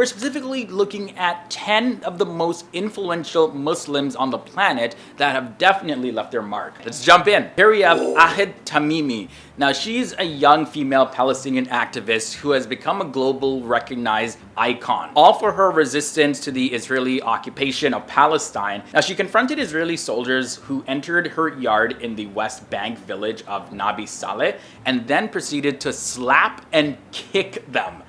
we're specifically looking at 10 of the most influential Muslims on the planet that have definitely left their mark. Let's jump in. Here we have Ahed Tamimi. Now, she's a young female Palestinian activist who has become a global recognized icon, all for her resistance to the Israeli occupation of Palestine. Now, she confronted Israeli soldiers who entered her yard in the West Bank village of Nabi Saleh and then proceeded to slap and kick them.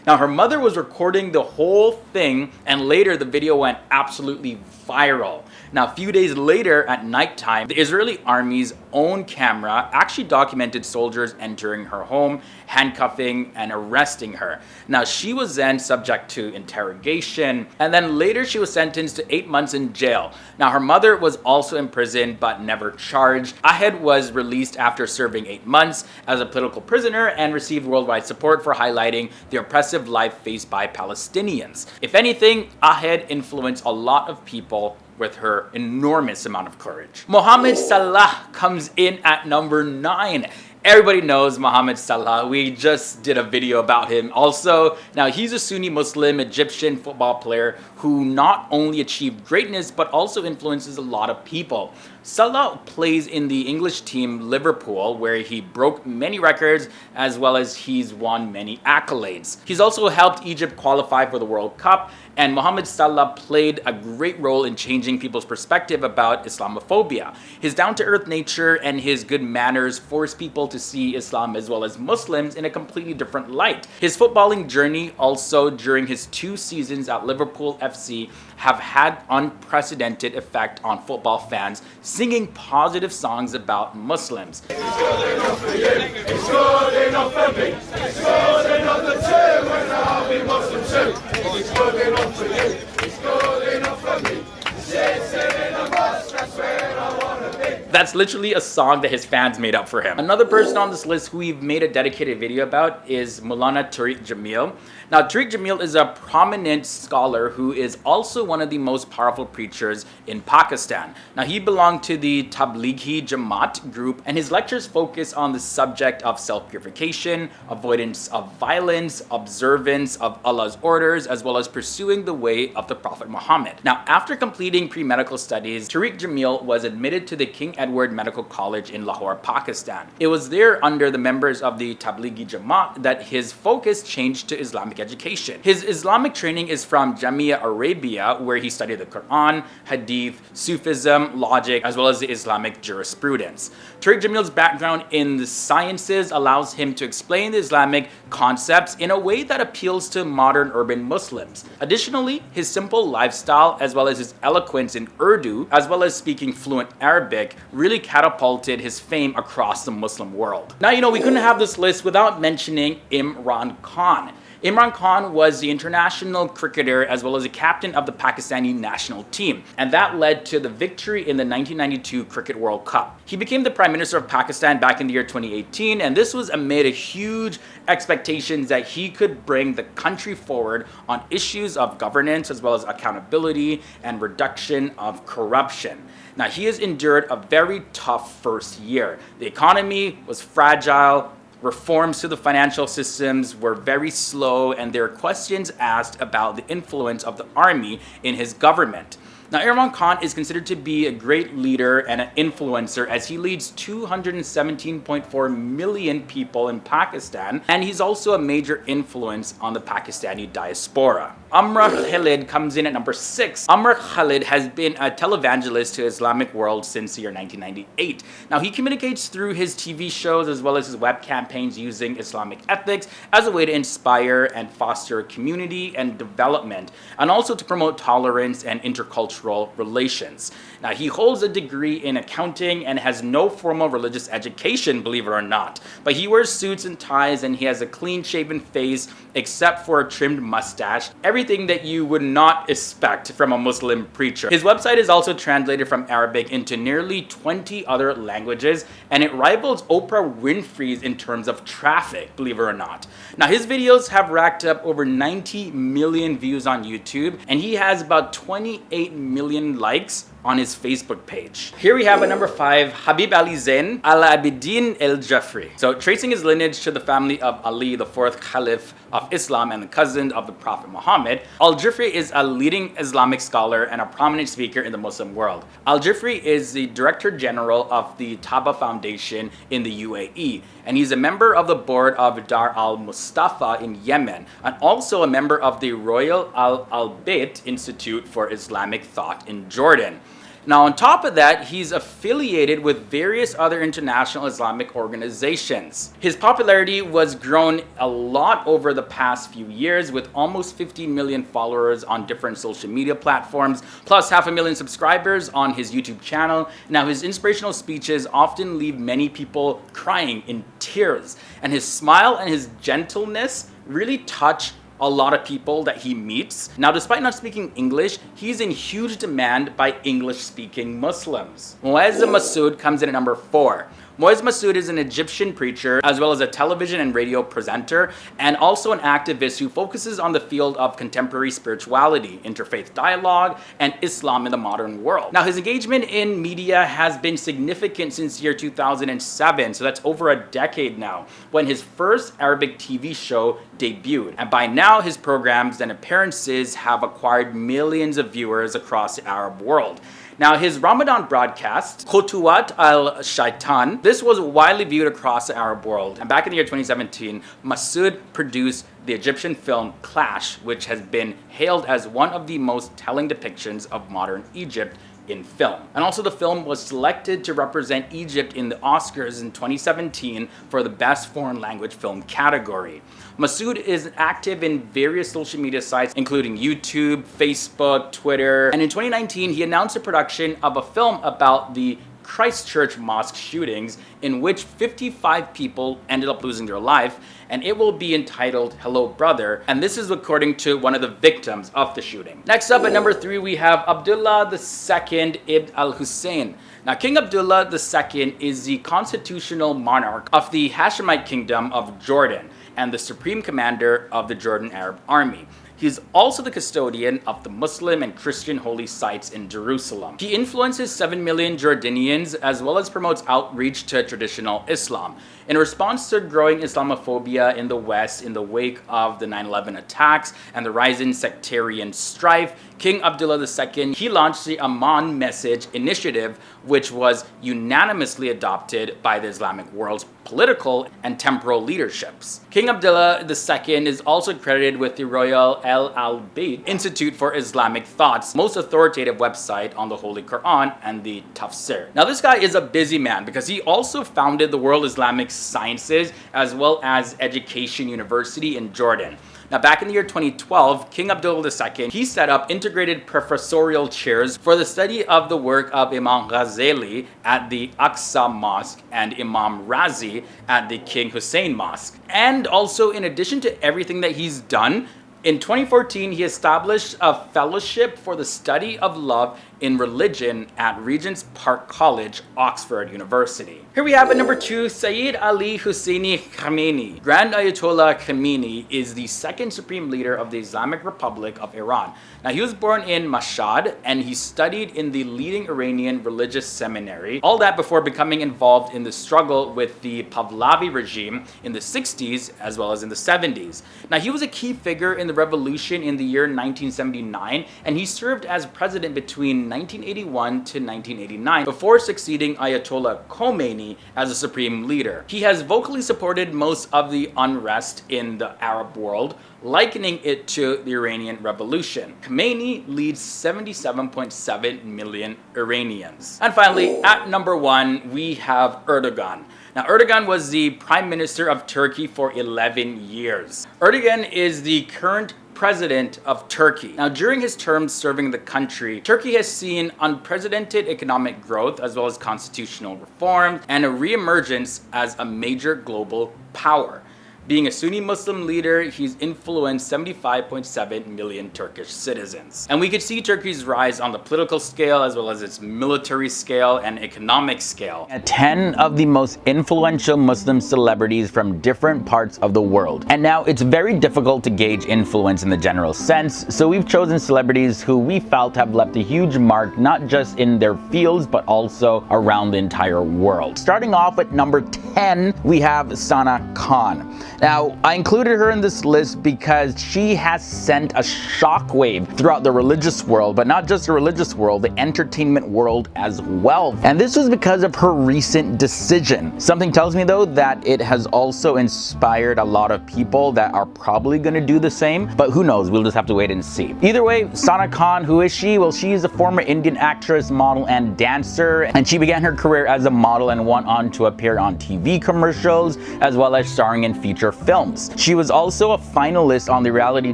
Now, her mother was recording the whole thing, and later the video went absolutely viral. Now, a few days later at nighttime, the Israeli army's own camera actually documented soldiers entering her home, handcuffing and arresting her. Now, she was then subject to interrogation, and then later she was sentenced to 8 months in jail. Now, her mother was also imprisoned but never charged. Ahed was released after serving 8 months as a political prisoner and received worldwide support for highlighting the oppressive life faced by Palestinians. If anything, Ahed influenced a lot of people with her enormous amount of courage. Mohammed Salah comes in at number 9. Everybody knows Mohammed Salah. We just did a video about him also. Now, he's a Sunni Muslim Egyptian football player who not only achieved greatness but also influences a lot of people. Salah plays in the English team Liverpool, where he broke many records as well as he's won many accolades. He's also helped Egypt qualify for the World Cup, and Mohammed Salah played a great role in changing people's perspective about Islamophobia. His down-to-earth nature and his good manners forced people to see Islam as well as Muslims in a completely different light. His footballing journey also during his 2 seasons at Liverpool FC have had unprecedented effect on football fans, singing positive songs about Muslims. It's good enough for you, it's good enough for me, it's good enough for two, and I'll be Muslim too. It's good enough for you, it's good enough for me. Sitting in a bus, that's where I wanna be. That's literally a song that his fans made up for him. Another person on this list who we've made a dedicated video about is Maulana Tariq Jamil. Now, Tariq Jamil is a prominent scholar who is also one of the most powerful preachers in Pakistan. Now, he belonged to the Tablighi Jamaat group, and his lectures focus on the subject of self-purification, avoidance of violence, observance of Allah's orders, as well as pursuing the way of the Prophet Muhammad. Now, after completing pre-medical studies, Tariq Jamil was admitted to the King Edward Medical College in Lahore, Pakistan. It was there under the members of the Tablighi Jamaat that his focus changed to Islamic education. His Islamic training is from Jamia Arabia, where he studied the Quran, Hadith, Sufism, logic, as well as the Islamic jurisprudence. Tariq Jamil's background in the sciences allows him to explain the Islamic concepts in a way that appeals to modern urban Muslims. Additionally, his simple lifestyle, as well as his eloquence in Urdu, as well as speaking fluent Arabic, really catapulted his fame across the Muslim world. Now, we couldn't have this list without mentioning Imran Khan. Imran Khan was the international cricketer as well as the captain of the Pakistani national team, and that led to the victory in the 1992 Cricket World Cup. He became the Prime Minister of Pakistan back in the year 2018, and this was amid a huge expectations that he could bring the country forward on issues of governance as well as accountability and reduction of corruption. Now, he has endured a very tough first year. The economy was fragile. Reforms to the financial systems were very slow, and there are questions asked about the influence of the army in his government. Now, Imran Khan is considered to be a great leader and an influencer as he leads 217.4 million people in Pakistan, and he's also a major influence on the Pakistani diaspora. Amr Khalid comes in at number 6. Amr Khalid has been a televangelist to the Islamic world since the year 1998. Now, he communicates through his TV shows as well as his web campaigns using Islamic ethics as a way to inspire and foster community and development, and also to promote tolerance and intercultural relations. Now, he holds a degree in accounting and has no formal religious education, believe it or not. But he wears suits and ties, and he has a clean-shaven face except for a trimmed mustache. Everything that you would not expect from a Muslim preacher. His website is also translated from Arabic into nearly 20 other languages, and it rivals Oprah Winfrey's in terms of traffic, believe it or not. Now, his videos have racked up over 90 million views on YouTube, and he has about 28 million likes on his Facebook page. Here we have at number 5, Habib Ali Zain al-Abidin al-Jafri. So tracing his lineage to the family of Ali, the 4th Caliph of Islam and the cousin of the Prophet Muhammad, al-Jafri is a leading Islamic scholar and a prominent speaker in the Muslim world. Al-Jafri is the Director General of the Taba Foundation in the UAE, and he's a member of the board of Dar al-Mustafa in Yemen, and also a member of the Royal Al-Bayt Institute for Islamic Thought in Jordan. Now, on top of that, he's affiliated with various other international Islamic organizations. His popularity was grown a lot over the past few years, with almost 15 million followers on different social media platforms, plus 500,000 subscribers on his YouTube channel. Now, his inspirational speeches often leave many people crying in tears, and his smile and his gentleness really touch a lot of people that he meets. Now, despite not speaking English, he's in huge demand by English-speaking Muslims. Mu'azzam Massoud comes in at number 4. Mu'azzam Massoud is an Egyptian preacher, as well as a television and radio presenter, and also an activist who focuses on the field of contemporary spirituality, interfaith dialogue, and Islam in the modern world. Now, his engagement in media has been significant since year 2007, so that's over a decade now, when his first Arabic TV show debuted. And by now, his programs and appearances have acquired millions of viewers across the Arab world. Now, his Ramadan broadcast, Khutuwat al-Shaitan, this was widely viewed across the Arab world. And back in the year 2017, Massoud produced the Egyptian film Clash, which has been hailed as one of the most telling depictions of modern Egypt in film. And also, the film was selected to represent Egypt in the Oscars in 2017 for the Best Foreign Language Film category. Massoud is active in various social media sites, including YouTube, Facebook, Twitter, and in 2019, he announced the production of a film about the Christchurch mosque shootings, in which 55 people ended up losing their life, and it will be entitled Hello Brother, and this is according to one of the victims of the shooting. Next up at number 3, we have Abdullah II ibn al-Hussein. Now, King Abdullah II is the constitutional monarch of the Hashemite Kingdom of Jordan and the supreme commander of the Jordan Arab Army. He's also the custodian of the Muslim and Christian holy sites in Jerusalem. He influences 7 million Jordanians, as well as promotes outreach to traditional Islam. In response to growing Islamophobia in the West in the wake of the 9/11 attacks and the rising sectarian strife, King Abdullah II, he launched the Aman Message Initiative, which was unanimously adopted by the Islamic world's political and temporal leaderships. King Abdullah II is also credited with the Royal Al-Bayt Institute for Islamic Thought's most authoritative website on the Holy Quran and the Tafsir. Now, this guy is a busy man because he also founded the World Islamic Sciences as well as Education University in Jordan. Now, back in the year 2012, King Abdullah II, he set up integrated professorial chairs for the study of the work of Imam Ghazali at the Aqsa Mosque and Imam Razi at the King Hussein Mosque. And also, in addition to everything that he's done, in 2014, he established a fellowship for the study of love in religion at Regent's Park College, Oxford University. Here we have at number 2, Sayyid Ali Husseini Khamenei. Grand Ayatollah Khamenei is the second supreme leader of the Islamic Republic of Iran. Now, he was born in Mashhad, and he studied in the leading Iranian religious seminary. All that before becoming involved in the struggle with the Pahlavi regime in the 60s as well as in the 70s. Now, he was a key figure in the revolution in the year 1979, and he served as president between 1981 to 1989 before succeeding Ayatollah Khomeini as a supreme leader. He has vocally supported most of the unrest in the Arab world, likening it to the Iranian Revolution. Khomeini leads 77.7 million Iranians. And finally, at number 1, we have Erdogan. Now, Erdogan was the Prime Minister of Turkey for 11 years. Erdogan is the current president of Turkey. Now, during his term serving the country, Turkey has seen unprecedented economic growth as well as constitutional reform and a reemergence as a major global power. Being a Sunni Muslim leader, he's influenced 75.7 million Turkish citizens. And we could see Turkey's rise on the political scale as well as its military scale and economic scale. 10 of the most influential Muslim celebrities from different parts of the world. And now it's very difficult to gauge influence in the general sense, so we've chosen celebrities who we felt have left a huge mark not just in their fields but also around the entire world. Starting off at number 10, we have Sana Khan. Now, I included her in this list because she has sent a shockwave throughout the religious world, but not just the religious world, the entertainment world as well. And this was because of her recent decision. Something tells me though that it has also inspired a lot of people that are probably going to do the same, but who knows, we'll just have to wait and see. Either way, Sana Khan, who is she? Well, she is a former Indian actress, model, and dancer, and she began her career as a model and went on to appear on TV commercials as well as starring in feature films. She was also a finalist on the reality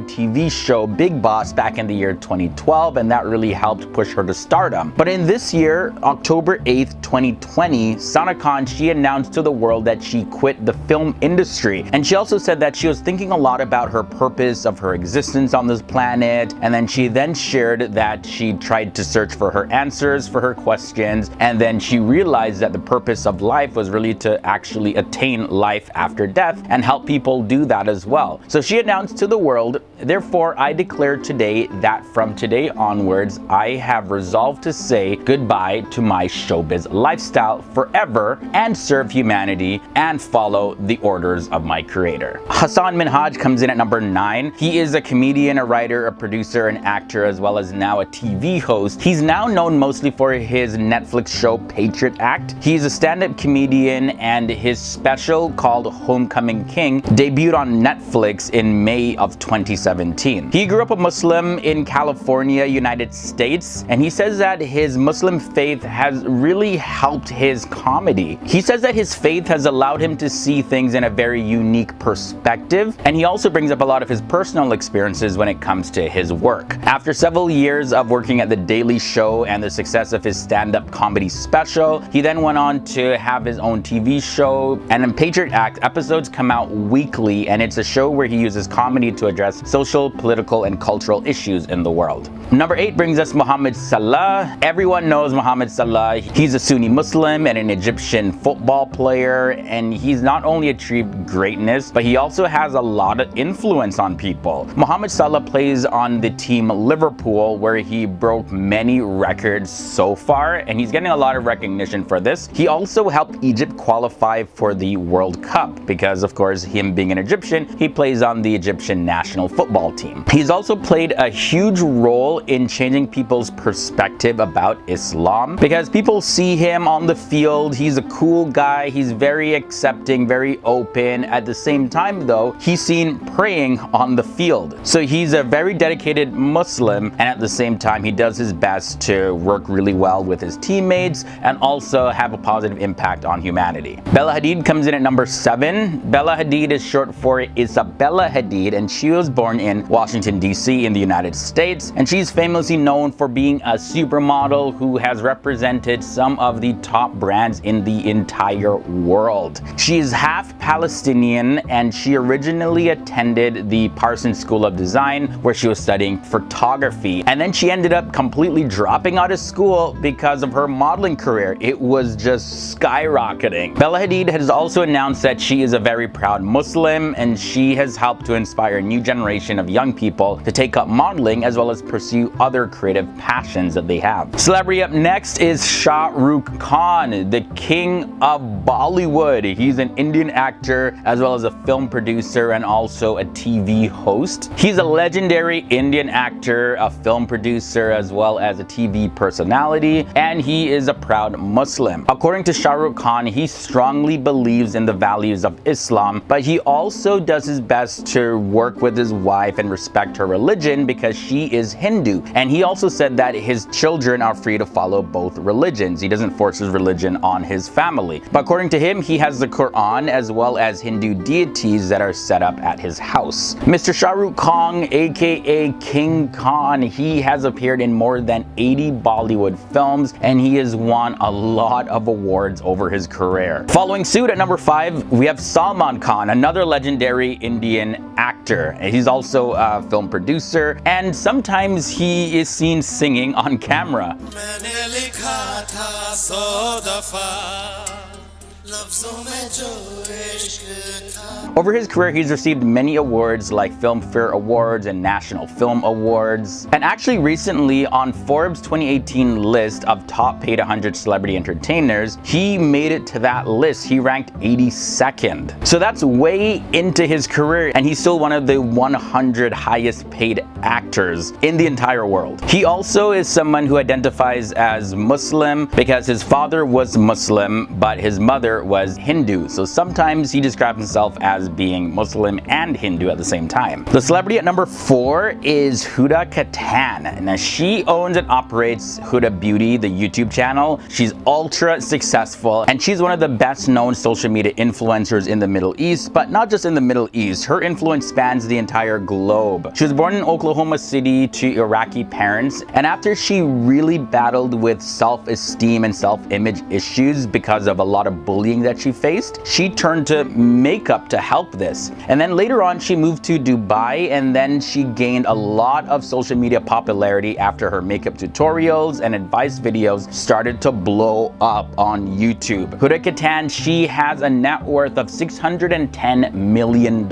TV show Big Boss back in the year 2012, and that really helped push her to stardom. But in this year, October 8th, 2020, Sana Khan, she announced to the world that she quit the film industry. And she also said that she was thinking a lot about her purpose of her existence on this planet, and then she shared that she tried to search for her answers for her questions, and then she realized that the purpose of life was really to actually attain life after death and help people do that as well. So she announced to the world, therefore I declare today that from today onwards I have resolved to say goodbye to my showbiz lifestyle forever and serve humanity and follow the orders of my creator. Hasan Minhaj comes in at number 9. He is a comedian, a writer, a producer, an actor, as well as now a TV host. He's now known mostly for his Netflix show Patriot Act. He's a stand-up comedian, and his special called Homecoming King debuted on Netflix in May of 2017. He grew up a Muslim in California, United States, and he says that his Muslim faith has really helped his comedy. He says that his faith has allowed him to see things in a very unique perspective, and he also brings up a lot of his personal experiences when it comes to his work. After several years of working at The Daily Show and the success of his stand-up comedy special, he then went on to have his own TV show, and in Patriot Act, episodes come out weekly, and it's a show where he uses comedy to address social, political, and cultural issues in the world. Number 8 brings us Mohamed Salah. Everyone knows Mohamed Salah. He's a Sunni Muslim and an Egyptian football player, and he's not only achieved greatness, but he also has a lot of influence on people. Mohamed Salah plays on the team Liverpool, where he broke many records so far, and he's getting a lot of recognition for this. He also helped Egypt qualify for the World Cup because, of course, him being an Egyptian, he plays on the Egyptian national football team. He's also played a huge role in changing people's perspective about Islam because people see him on the field. He's a cool guy. He's very accepting, very open. At the same time, though, he's seen praying on the field. So he's a very dedicated Muslim, and at the same time, he does his best to work really well with his teammates and also have a positive impact on humanity. Bella Hadid comes in at number 7. Bella Hadid is short for Isabella Hadid, and she was born in Washington, D.C. in the United States, and she's famously known for being a supermodel who has represented some of the top brands in the entire world. She is half Palestinian, and she originally attended the Parsons School of Design, where she was studying photography, and then she ended up completely dropping out of school because of her modeling career. It was just skyrocketing. Bella Hadid has also announced that she is a very proud Muslim, and she has helped to inspire a new generation of young people to take up modeling as well as pursue other creative passions that they have. Celebrity up next is Shah Rukh Khan, the king of Bollywood. He's an Indian actor as well as a film producer and also a TV host. He's a legendary Indian actor, a film producer, as well as a TV personality, and he is a proud Muslim. According to Shah Rukh Khan, he strongly believes in the values of Islam, but he also does his best to work with his wife and respect her religion because she is Hindu. And he also said that his children are free to follow both religions. He doesn't force his religion on his family. But according to him, he has the Quran as well as Hindu deities that are set up at his house. Mr. Shah Rukh Khan, aka King Khan, he has appeared in more than 80 Bollywood films, and he has won a lot of awards over his career. Following suit at number 5, we have Salman Khan. Khan, another legendary Indian actor. He's also a film producer, and sometimes he is seen singing on camera. Over his career, he's received many awards like Filmfare Awards and National Film Awards. And actually recently on Forbes 2018 list of top paid 100 celebrity entertainers, he made it to that list. He ranked 82nd. So that's way into his career, and he's still one of the 100 highest paid actors in the entire world. He also is someone who identifies as Muslim because his father was Muslim, but his mother was Hindu. So sometimes he describes himself as being Muslim and Hindu at the same time. The celebrity at number 4 is Huda Kattan. Now she owns and operates Huda Beauty, the YouTube channel. She's ultra successful, and she's one of the best known social media influencers in the Middle East, but not just in the Middle East. Her influence spans the entire globe. She was born in Oklahoma City to Iraqi parents, and after she really battled with self-esteem and self-image issues because of a lot of bullying that she faced, she turned to makeup to help this. And then later on, she moved to Dubai, and then she gained a lot of social media popularity after her makeup tutorials and advice videos started to blow up on YouTube. Huda Kattan, she has a net worth of $610 million,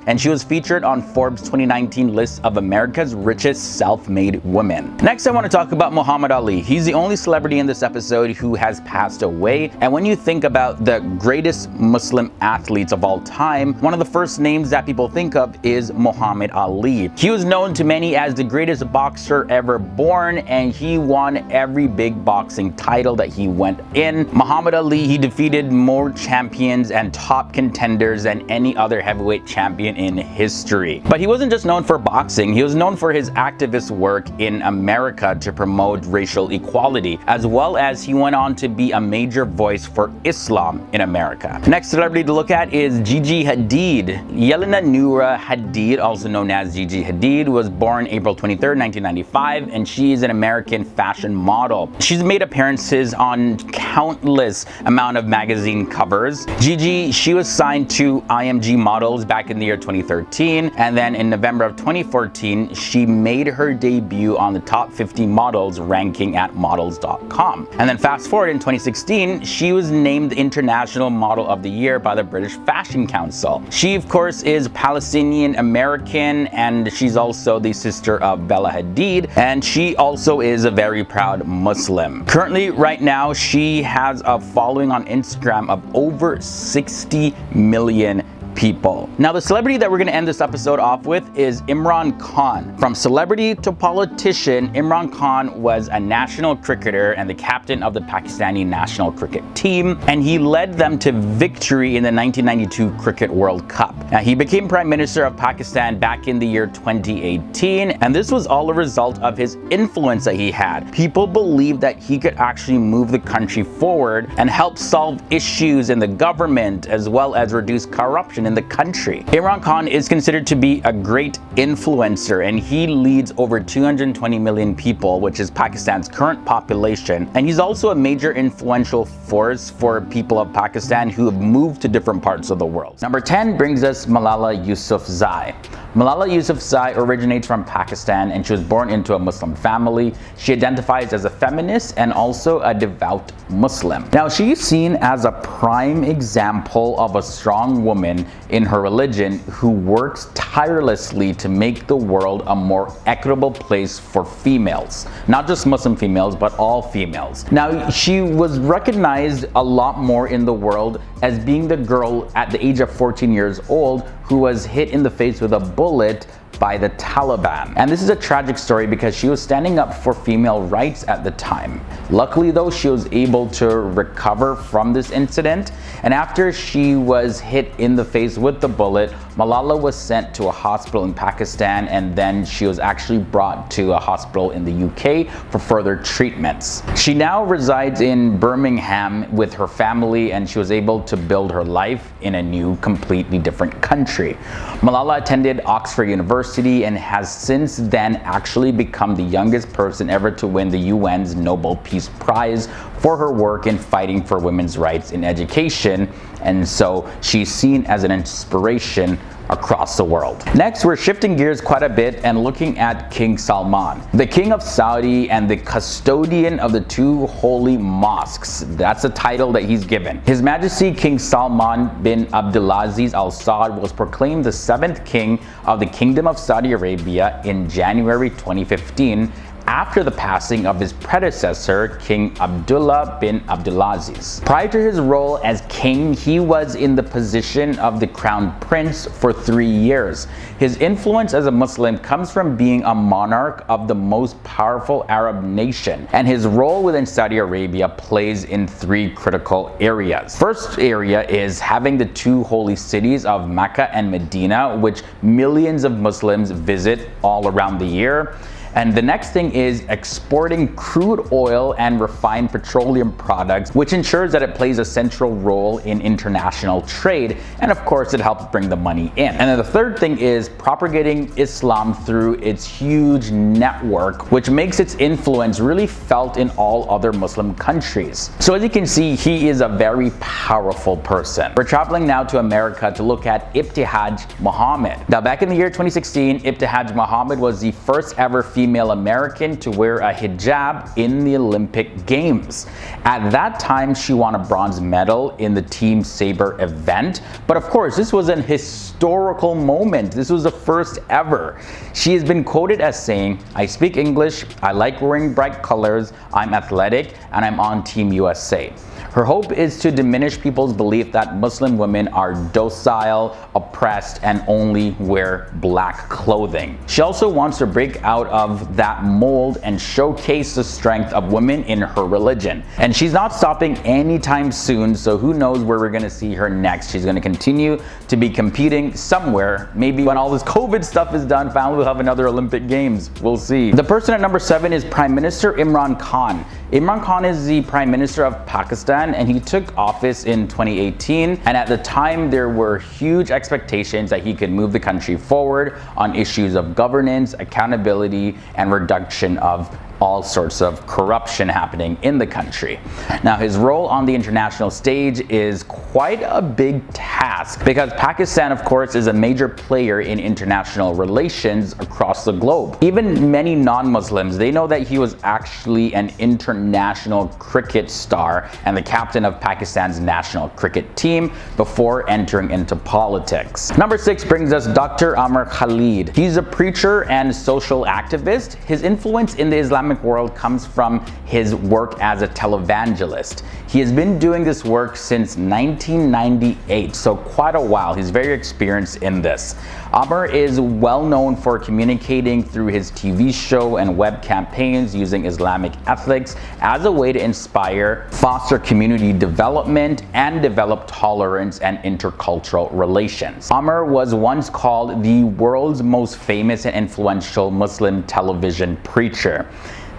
and she was featured on Forbes 2019 list of America's richest self-made women. Next, I want to talk about Muhammad Ali. He's the only celebrity in this episode who has passed away, and when you think about the greatest Muslim athletes of all time, one of the first names that people think of is Muhammad Ali. He was known to many as the greatest boxer ever born, and he won every big boxing title that he went in. Muhammad Ali, he defeated more champions and top contenders than any other heavyweight champion in history. But he wasn't just known for boxing, he was known for his activist work in America to promote racial equality, as well as he went on to be a major voice for Islam in America. Next celebrity to look at is Gigi Hadid. Yelena Noura Hadid, also known as Gigi Hadid, was born April 23rd, 1995, and she is an American fashion model. She's made appearances on countless amount of magazine covers. Gigi, she was signed to IMG Models back in the year 2013, and then in November of 2014, she made her debut on the top 50 models ranking at models.com. And then fast forward in 2016, she was named the International Model of the Year by the British Fashion Council. She, of course, is Palestinian American, and she's also the sister of Bella Hadid, and she also is a very proud Muslim. Currently, right now, she has a following on Instagram of over 60 million people. Now, the celebrity that we're going to end this episode off with is Imran Khan. From celebrity to politician, Imran Khan was a national cricketer and the captain of the Pakistani national cricket team, and he led them to victory in the 1992 Cricket World Cup. Now, he became Prime Minister of Pakistan back in the year 2018, and this was all a result of his influence that he had. People believed that he could actually move the country forward and help solve issues in the government, as well as reduce corruption in the country. Imran Khan is considered to be a great influencer, and he leads over 220 million people, which is Pakistan's current population. And he's also a major influential force for people of Pakistan who have moved to different parts of the world. Number 10 brings us Malala Yousafzai. Malala Yousafzai originates from Pakistan, and she was born into a Muslim family. She identifies as a feminist and also a devout Muslim. Now, she's seen as a prime example of a strong woman in her religion who works tirelessly to make the world a more equitable place for females. Not just Muslim females, but all females. Now, she was recognized a lot more in the world as being the girl at the age of 14 years old who was hit in the face with a bullet by the Taliban. And this is a tragic story because she was standing up for female rights at the time. Luckily though, she was able to recover from this incident, and after she was hit in the face with the bullet, Malala was sent to a hospital in Pakistan, and then she was actually brought to a hospital in the UK for further treatments. She now resides in Birmingham with her family, and she was able to build her life in a new, completely different country. Malala attended Oxford University and has since then actually become the youngest person ever to win the UN's Nobel Peace Prize for her work in fighting for women's rights in education, and so she's seen as an inspiration across the world. Next, we're shifting gears quite a bit and looking at King Salman, the King of Saudi and the custodian of the two holy mosques. That's the title that he's given. His Majesty King Salman bin Abdulaziz Al Saud was proclaimed the 7th King of the Kingdom of Saudi Arabia in January 2015, after the passing of his predecessor, King Abdullah bin Abdulaziz. Prior to his role as king, he was in the position of the crown prince for 3 years. His influence as a Muslim comes from being a monarch of the most powerful Arab nation, and his role within Saudi Arabia plays in 3 critical areas. First area is having the 2 holy cities of Mecca and Medina, which millions of Muslims visit all around the year. And the next thing is exporting crude oil and refined petroleum products, which ensures that it plays a central role in international trade. And of course, it helps bring the money in. And then the third thing is propagating Islam through its huge network, which makes its influence really felt in all other Muslim countries. So as you can see, he is a very powerful person. We're traveling now to America to look at Ibtihaj Muhammad. Now, back in the year 2016, Ibtihaj Muhammad was the first ever female American to wear a hijab in the Olympic Games. At that time, she won a bronze medal in the Team Saber event. But of course, this was an historical moment. This was the first ever. She has been quoted as saying, "I speak English, I like wearing bright colors, I'm athletic, and I'm on Team USA." Her hope is to diminish people's belief that Muslim women are docile, oppressed, and only wear black clothing. She also wants to break out of that mold and showcase the strength of women in her religion. And she's not stopping anytime soon, so who knows where we're gonna see her next. She's gonna continue to be competing somewhere. Maybe when all this COVID stuff is done, finally we'll have another Olympic Games. We'll see. The person at number 7 is Prime Minister Imran Khan. Imran Khan is the Prime Minister of Pakistan, and he took office in 2018, and at the time there were huge expectations that he could move the country forward on issues of governance, accountability, and reduction of all sorts of corruption happening in the country. Now, his role on the international stage is quite a big task because Pakistan, of course, is a major player in international relations across the globe. Even many non-Muslims, they know that he was actually an international cricket star and the captain of Pakistan's national cricket team before entering into politics. Number 6 brings us Dr. Amr Khalid. He's a preacher and social activist. His influence in the Islamic world comes from his work as a televangelist. He has been doing this work since 1998, so quite a while. He's very experienced in this. Amr is well known for communicating through his TV show and web campaigns using Islamic ethics as a way to inspire, foster community development, and develop tolerance and intercultural relations. Amr was once called the world's most famous and influential Muslim television preacher.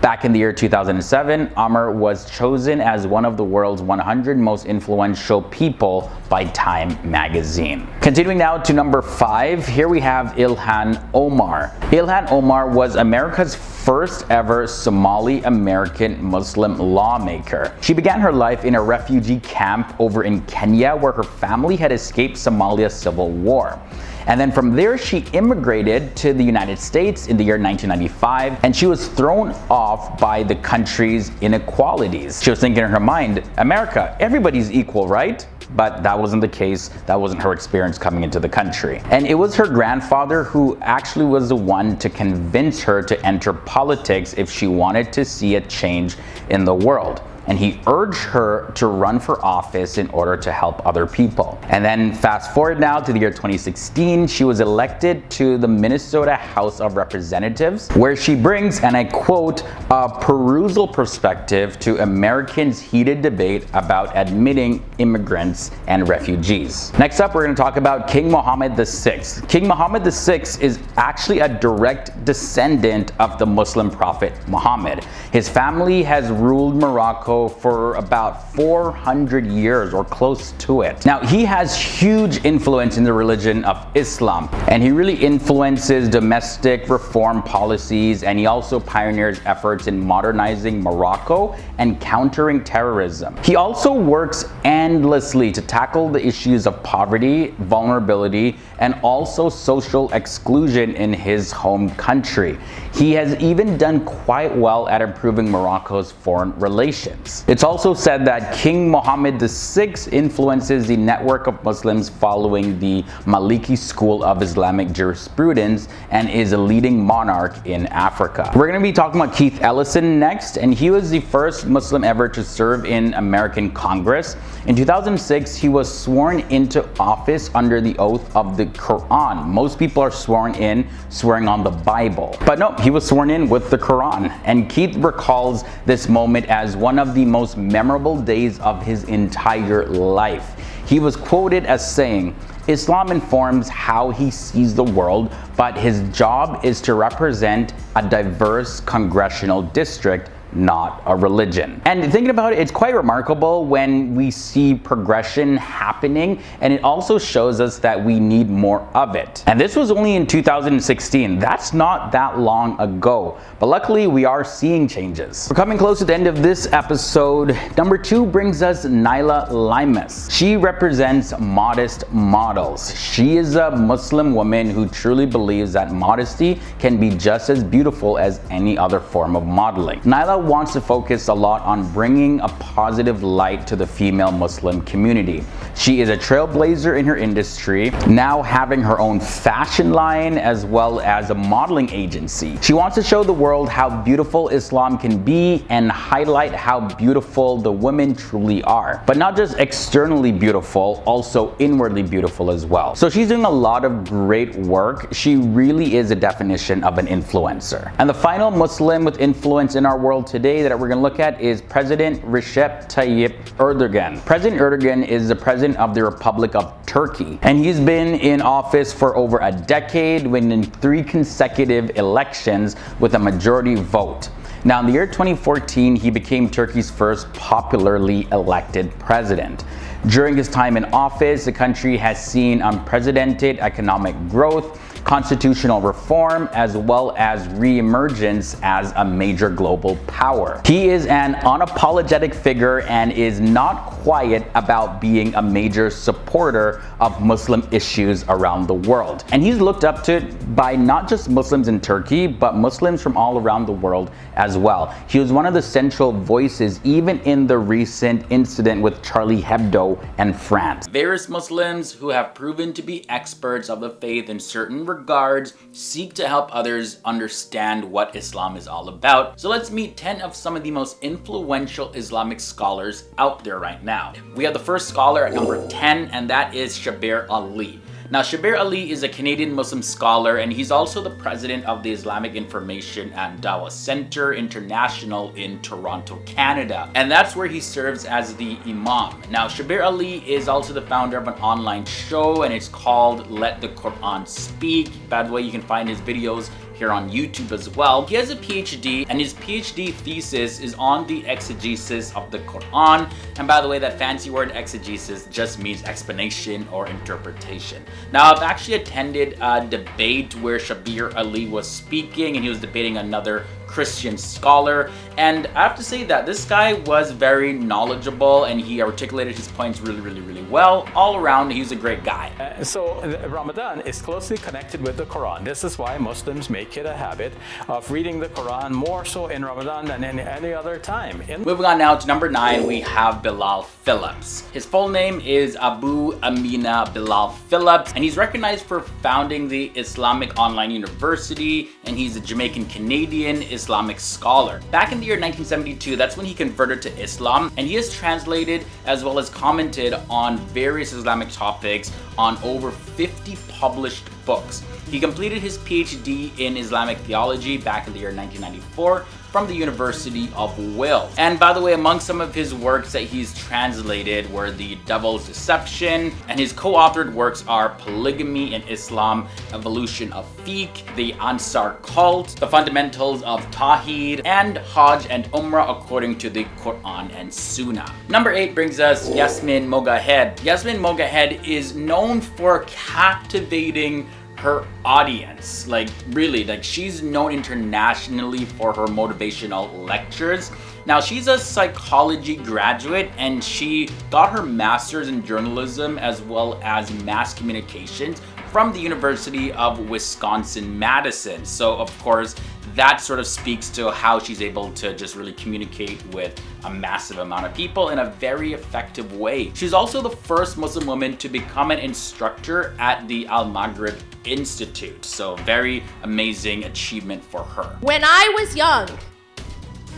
Back in the year 2007, Amr was chosen as one of the world's 100 most influential people by Time magazine. Continuing now to number 5, here we have Ilhan Omar. Ilhan Omar was America's first ever Somali American Muslim lawmaker. She began her life in a refugee camp over in Kenya where her family had escaped Somalia's civil war. And then from there, she immigrated to the United States in the year 1995, and she was thrown off by the country's inequalities. She was thinking in her mind, America, everybody's equal, right? But that wasn't the case. That wasn't her experience coming into the country. And it was her grandfather who actually was the one to convince her to enter politics if she wanted to see a change in the world. and he urged her to run for office in order to help other people. And then fast forward now to the year 2016, she was elected to the Minnesota House of Representatives, where she brings, and I quote, a perusal perspective to Americans' heated debate about admitting immigrants and refugees. Next up, we're going to talk about King Mohammed VI. King Mohammed VI is actually a direct descendant of the Muslim prophet Muhammad. His family has ruled Morocco for about 400 years or close to it. Now, he has huge influence in the religion of Islam, and he really influences domestic reform policies, and he also pioneers efforts in modernizing Morocco and countering terrorism. He also works endlessly to tackle the issues of poverty, vulnerability, and also social exclusion in his home country. He has even done quite well at improving Morocco's foreign relations. It's also said that King Mohammed VI influences the network of Muslims following the Maliki school of Islamic jurisprudence and is a leading monarch in Africa. We're going to be talking about Keith Ellison next, and he was the first Muslim ever to serve in American Congress. In 2006, he was sworn into office under the oath of the Quran. Most people are swearing on the Bible. But no, he was sworn in with the Quran. And Keith recalls this moment as one of the most memorable days of his entire life. He was quoted as saying, "Islam informs how he sees the world, but his job is to represent a diverse congressional district, not a religion." And thinking about it, it's quite remarkable when we see progression happening, and it also shows us that we need more of it. And this was only in 2016. That's not that long ago, but luckily we are seeing changes. We're coming close to the end of this episode. Number 2 brings us Naila Limas. She represents Modest Models. She is a Muslim woman who truly believes that modesty can be just as beautiful as any other form of modeling. Naila wants to focus a lot on bringing a positive light to the female Muslim community. She is a trailblazer in her industry, now having her own fashion line as well as a modeling agency. She wants to show the world how beautiful Islam can be and highlight how beautiful the women truly are. But not just externally beautiful, also inwardly beautiful as well. So she's doing a lot of great work. She really is a definition of an influencer. And the final Muslim with influence in our world today that we're going to look at is President Recep Tayyip Erdogan. President Erdogan is the president of the Republic of Turkey, and he's been in office for over a decade, winning 3 consecutive elections with a majority vote. Now, in the year 2014, he became Turkey's first popularly elected president. During his time in office, the country has seen unprecedented economic growth, constitutional reform, as well as re-emergence as a major global power. He is an unapologetic figure and is not quiet about being a major supporter of Muslim issues around the world. And he's looked up to by not just Muslims in Turkey, but Muslims from all around the world as well. He was one of the central voices even in the recent incident with Charlie Hebdo and France. Various Muslims who have proven to be experts of the faith in certain regards seek to help others understand what Islam is all about. So let's meet 10 of some of the most influential Islamic scholars out there right now. We have the first scholar at number 10, and that is Shabir Ali. Now, Shabir Ali is a Canadian Muslim scholar, and he's also the president of the Islamic Information and Dawah Center International in Toronto, Canada. And that's where he serves as the Imam. Now, Shabir Ali is also the founder of an online show, and it's called Let the Quran Speak. By the way, you can find his videos here on YouTube as well. He has a PhD, and his PhD thesis is on the exegesis of the Quran. And by the way, that fancy word exegesis just means explanation or interpretation. Now, I've actually attended a debate where Shabir Ali was speaking, and he was debating another Christian scholar, and I have to say that this guy was very knowledgeable and he articulated his points really well. All around, he's a great guy. So Ramadan is closely connected with the Quran. This is why Muslims make it a habit of reading the Quran more so in Ramadan than any other time. Moving on now to number 9, we have Bilal Philips. His full name is Abu Amina Bilal Philips, and he's recognized for founding the Islamic Online University, and he's a Jamaican Canadian Islamic scholar. Back in the year 1972, that's when he converted to Islam, and he has translated as well as commented on various Islamic topics on over 50 published books. He completed his PhD in Islamic theology back in the year 1994 from the University of Wales. And by the way, among some of his works that he's translated were The Devil's Deception, and his co-authored works are Polygamy in Islam, Evolution of Fiqh, The Ansar Cult, The Fundamentals of Tawheed, and Hajj and Umrah according to the Quran and Sunnah. Number 8 brings us Yasmin Mogahed. Yasmin Mogahed is known for captivating her audience. Like really, like she's known internationally for her motivational lectures. Now she's a psychology graduate and she got her master's in journalism as well as mass communications from the University of Wisconsin-Madison. So of course, that sort of speaks to how she's able to just really communicate with a massive amount of people in a very effective way. She's also the first Muslim woman to become an instructor at the Al-Maghrib Institute. So very amazing achievement for her. When I was young,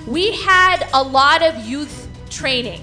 we had a lot of youth training.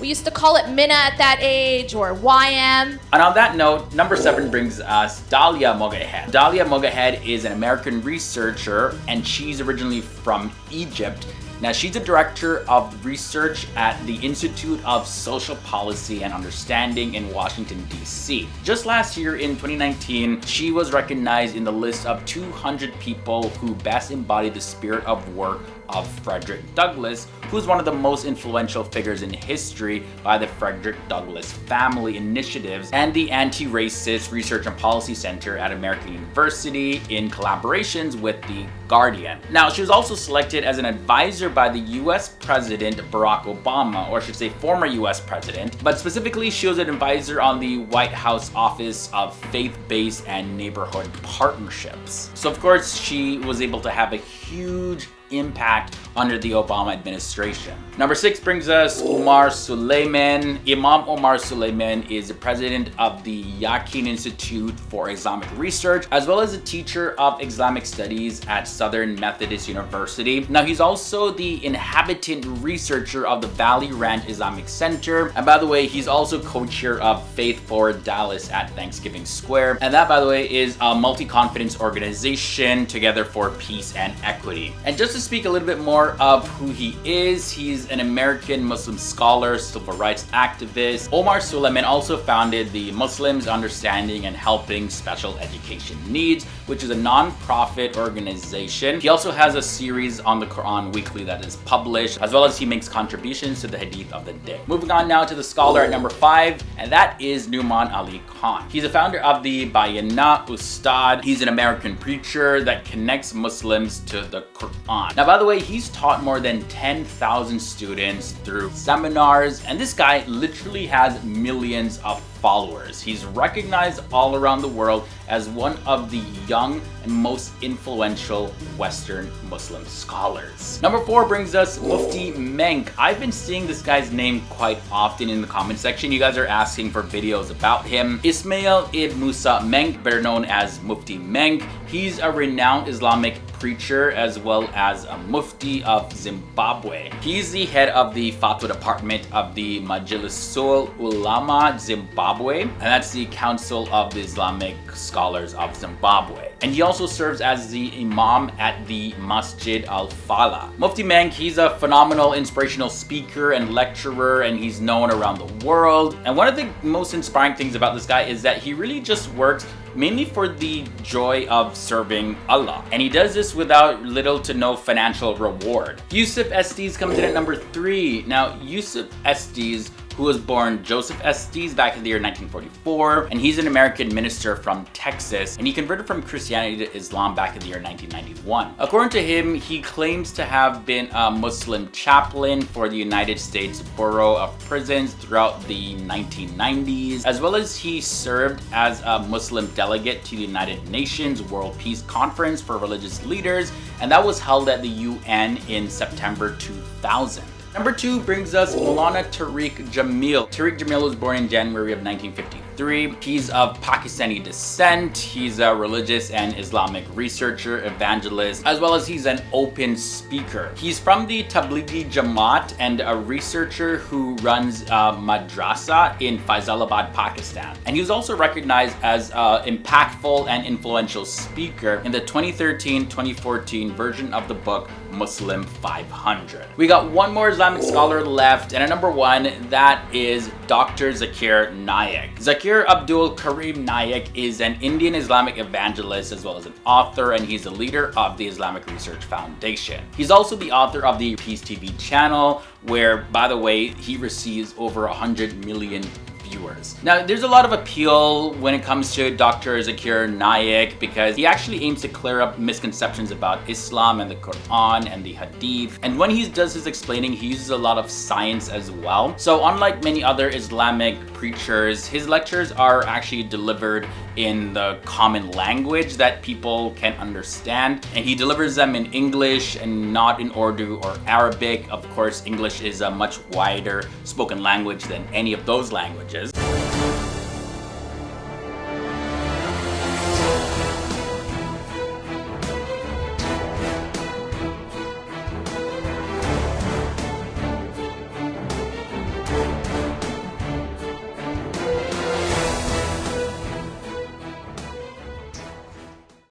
We used to call it Minna at that age, or YM. And on that note, number 7 brings us Dalia Mogahed. Dalia Mogahed is an American researcher and she's originally from Egypt. Now she's a director of research at the Institute of Social Policy and Understanding in Washington, D.C. Just last year in 2019, she was recognized in the list of 200 people who best embody the spirit of work of Frederick Douglass, who's one of the most influential figures in history by the Frederick Douglass Family Initiatives and the Anti-Racist Research and Policy Center at American University in collaborations with The Guardian. Now, she was also selected as an advisor by the US President Barack Obama, or I should say former US President, but specifically she was an advisor on the White House Office of Faith-Based and Neighborhood Partnerships. So of course, she was able to have a huge impact under the Obama administration. Number 6 brings us Omar Suleiman. Imam Omar Suleiman is the president of the Yaqeen Institute for Islamic Research, as well as a teacher of Islamic Studies at Southern Methodist University. Now he's also the inhabitant researcher of the Valley Ranch Islamic Center. And by the way, he's also co-chair of Faith Forward Dallas at Thanksgiving Square. And that, by the way, is a multi-confidence organization together for peace and equity. And just to speak a little bit more of who he is, he's an American Muslim scholar, civil rights activist. Omar Suleiman also founded the Muslims Understanding and Helping Special Education Needs, which is a non-profit organization. He also has a series on the Quran weekly that is published, as well as he makes contributions to the Hadith of the Day. Moving on now to the scholar at number 5, and that is Numan Ali Khan. He's a founder of the Bayana Ustad. He's an American preacher that connects Muslims to the Quran. Now, by the way, he's taught more than 10,000 students through seminars, and this guy literally has millions of followers. He's recognized all around the world as one of the young and most influential Western Muslim scholars. Number 4 brings us Mufti Menk. I've been seeing this guy's name quite often in the comment section. You guys are asking for videos about him. Ismail Ibn Musa Menk, better known as Mufti Menk. He's a renowned Islamic preacher as well as a Mufti of Zimbabwe. He's the head of the Fatwa department of the Majlisul Ulama Zimbabwe, and that's the Council of the Islamic Scholars of Zimbabwe. And he also serves as the Imam at the Masjid Al-Falah. Mufti Menk, he's a phenomenal inspirational speaker and lecturer, and he's known around the world. And one of the most inspiring things about this guy is that he really just works mainly for the joy of serving Allah. And he does this without little to no financial reward. Yusuf Estes comes in at number 3. Now, Yusuf Estes, who was born Joseph Estes back in the year 1944, and he's an American minister from Texas, and he converted from Christianity to Islam back in the year 1991. According to him, he claims to have been a Muslim chaplain for the United States Bureau of Prisons throughout the 1990s, as well as he served as a Muslim delegate to the United Nations World Peace Conference for Religious Leaders, and that was held at the UN in September 2000. Number 2 brings us Maulana Tariq Jamil. Tariq Jamil was born in January of 1953. 2023. He's of Pakistani descent. He's a religious and Islamic researcher, evangelist, as well as he's an open speaker. He's from the Tablighi Jamaat and a researcher who runs a madrasa in Faisalabad, Pakistan. And he was also recognized as an impactful and influential speaker in the 2013-2014 version of the book Muslim 500. We got one more Islamic scholar left, and at number 1, that is Dr. Zakir Naik. Zakir Abdul Karim Naik is an Indian Islamic evangelist as well as an author, and he's the leader of the Islamic Research Foundation. He's also the author of the Peace TV channel, where, by the way, he receives over 100 million viewers. Now, there's a lot of appeal when it comes to Dr. Zakir Naik because he actually aims to clear up misconceptions about Islam and the Quran and the Hadith. And when he does his explaining, he uses a lot of science as well. So unlike many other Islamic preachers, his lectures are actually delivered in the common language that people can understand. And he delivers them in English and not in Urdu or Arabic. Of course, English is a much wider spoken language than any of those languages.